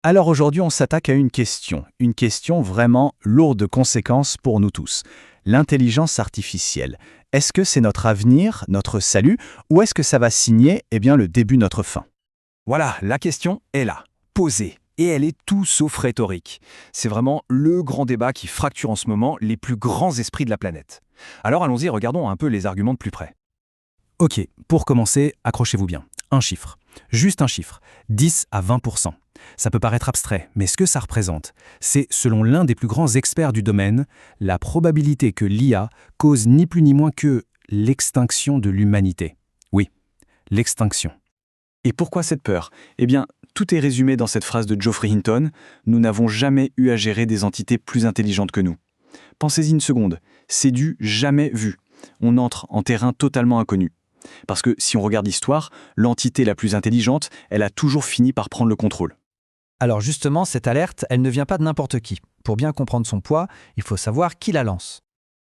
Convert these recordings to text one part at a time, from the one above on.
Alors aujourd'hui, on s'attaque à une question vraiment lourde de conséquences pour nous tous. L'intelligence artificielle. Est-ce que c'est notre avenir, notre salut, ou est-ce que ça va signer le début de notre fin? Voilà, la question est là, posée. Et elle est tout sauf rhétorique. C'est vraiment le grand débat qui fracture en ce moment les plus grands esprits de la planète. Alors allons-y, regardons un peu les arguments de plus près. Ok, pour commencer, accrochez-vous bien. Un chiffre. Juste un chiffre. 10 à 20%. Ça peut paraître abstrait, mais ce que ça représente, c'est, selon l'un des plus grands experts du domaine, la probabilité que l'IA cause ni plus ni moins que l'extinction de l'humanité. Oui, l'extinction. Et pourquoi cette peur? Tout est résumé dans cette phrase de Geoffrey Hinton: nous n'avons jamais eu à gérer des entités plus intelligentes que nous. Pensez-y une seconde, c'est du jamais vu. On entre en terrain totalement inconnu. Parce que si on regarde l'histoire, l'entité la plus intelligente, elle a toujours fini par prendre le contrôle. Alors justement, cette alerte, elle ne vient pas de n'importe qui. Pour bien comprendre son poids, il faut savoir qui la lance.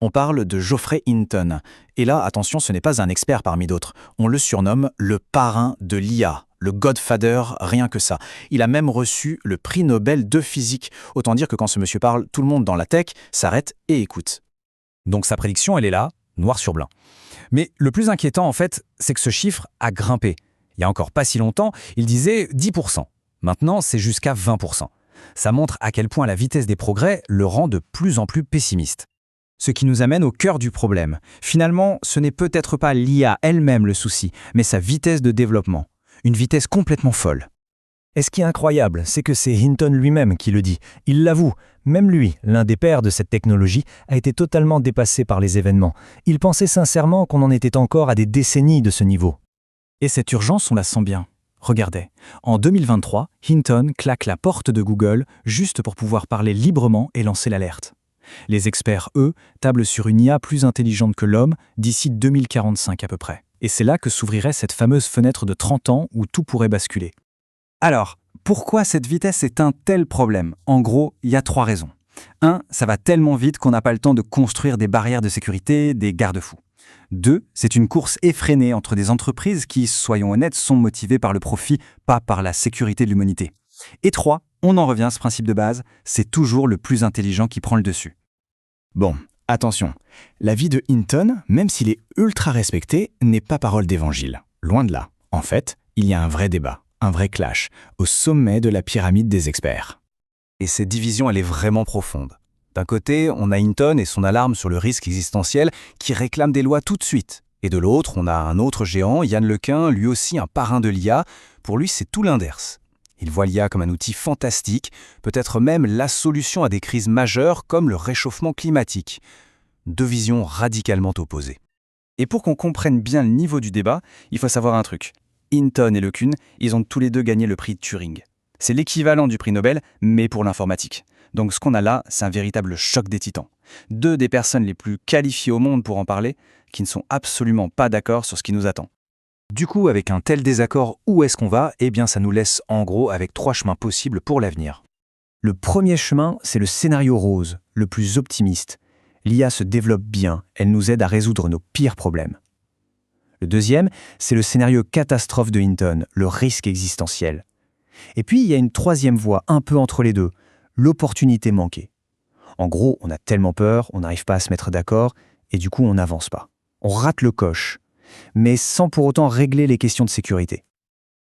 On parle de Geoffrey Hinton. Et là, attention, ce n'est pas un expert parmi d'autres. On le surnomme le parrain de l'IA, le Godfather, rien que ça. Il a même reçu le prix Nobel de physique. Autant dire que quand ce monsieur parle, tout le monde dans la tech s'arrête et écoute. Donc sa prédiction, elle est là, noir sur blanc. Mais le plus inquiétant, en fait, c'est que ce chiffre a grimpé. Il y a encore pas si longtemps, il disait 10%. Maintenant, c'est jusqu'à 20%. Ça montre à quel point la vitesse des progrès le rend de plus en plus pessimiste. Ce qui nous amène au cœur du problème. Finalement, ce n'est peut-être pas l'IA elle-même le souci, mais sa vitesse de développement. Une vitesse complètement folle. Et ce qui est incroyable, c'est que c'est Hinton lui-même qui le dit. Il l'avoue, même lui, l'un des pères de cette technologie, a été totalement dépassé par les événements. Il pensait sincèrement qu'on en était encore à des décennies de ce niveau. Et cette urgence, on la sent bien. Regardez, en 2023, Hinton claque la porte de Google juste pour pouvoir parler librement et lancer l'alerte. Les experts, eux, tablent sur une IA plus intelligente que l'homme d'ici 2045 à peu près. Et c'est là que s'ouvrirait cette fameuse fenêtre de 30 ans où tout pourrait basculer. Alors, pourquoi cette vitesse est un tel problème? En gros, il y a 3 raisons. 1, ça va tellement vite qu'on n'a pas le temps de construire des barrières de sécurité, des garde-fous. 2, c'est une course effrénée entre des entreprises qui, soyons honnêtes, sont motivées par le profit, pas par la sécurité de l'humanité. Et 3, on en revient à ce principe de base, c'est toujours le plus intelligent qui prend le dessus. Bon, attention, l'avis de Hinton, même s'il est ultra respecté, n'est pas parole d'évangile. Loin de là. En fait, il y a un vrai débat, un vrai clash, au sommet de la pyramide des experts. Et cette division, elle est vraiment profonde. D'un côté, on a Hinton et son alarme sur le risque existentiel qui réclame des lois tout de suite. Et de l'autre, on a un autre géant, Yann LeCun, lui aussi un parrain de l'IA. Pour lui, c'est tout l'inverse. Il voit l'IA comme un outil fantastique, peut-être même la solution à des crises majeures comme le réchauffement climatique. 2 visions radicalement opposées. Et pour qu'on comprenne bien le niveau du débat, il faut savoir un truc. Hinton et LeCun, ils ont tous les deux gagné le prix de Turing. C'est l'équivalent du prix Nobel, mais pour l'informatique. Donc ce qu'on a là, c'est un véritable choc des titans. 2 des personnes les plus qualifiées au monde pour en parler, qui ne sont absolument pas d'accord sur ce qui nous attend. Du coup, avec un tel désaccord, où est-ce qu'on va? Ça nous laisse en gros avec 3 chemins possibles pour l'avenir. Le premier chemin, c'est le scénario rose, le plus optimiste. L'IA se développe bien, elle nous aide à résoudre nos pires problèmes. Le deuxième, c'est le scénario catastrophe de Hinton, le risque existentiel. Et puis, il y a une troisième voie, un peu entre les deux, l'opportunité manquée. En gros, on a tellement peur, on n'arrive pas à se mettre d'accord, et du coup, on n'avance pas. On rate le coche, mais sans pour autant régler les questions de sécurité.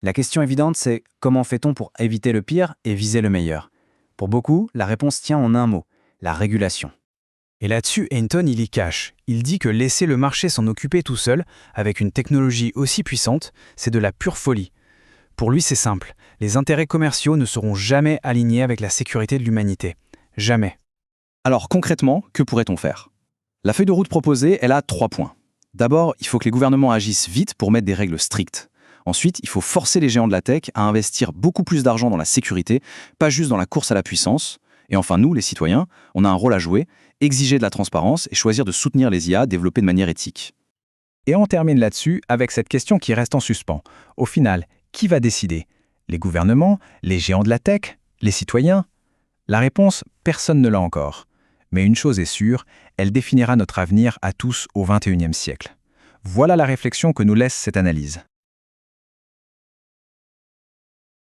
La question évidente, c'est comment fait-on pour éviter le pire et viser le meilleur? Pour beaucoup, la réponse tient en un mot, la régulation. Et là-dessus, Hinton, il y cache. Il dit que laisser le marché s'en occuper tout seul, avec une technologie aussi puissante, c'est de la pure folie. Pour lui, c'est simple. Les intérêts commerciaux ne seront jamais alignés avec la sécurité de l'humanité. Jamais. Alors concrètement, que pourrait-on faire? La feuille de route proposée, elle a 3 points. D'abord, il faut que les gouvernements agissent vite pour mettre des règles strictes. Ensuite, il faut forcer les géants de la tech à investir beaucoup plus d'argent dans la sécurité, pas juste dans la course à la puissance. Et enfin, nous, les citoyens, on a un rôle à jouer, exiger de la transparence et choisir de soutenir les IA développées de manière éthique. Et on termine là-dessus avec cette question qui reste en suspens. Au final, qui va décider? Les gouvernements? Les géants de la tech? Les citoyens? La réponse, personne ne l'a encore. Mais une chose est sûre, elle définira notre avenir à tous au XXIe siècle. Voilà la réflexion que nous laisse cette analyse.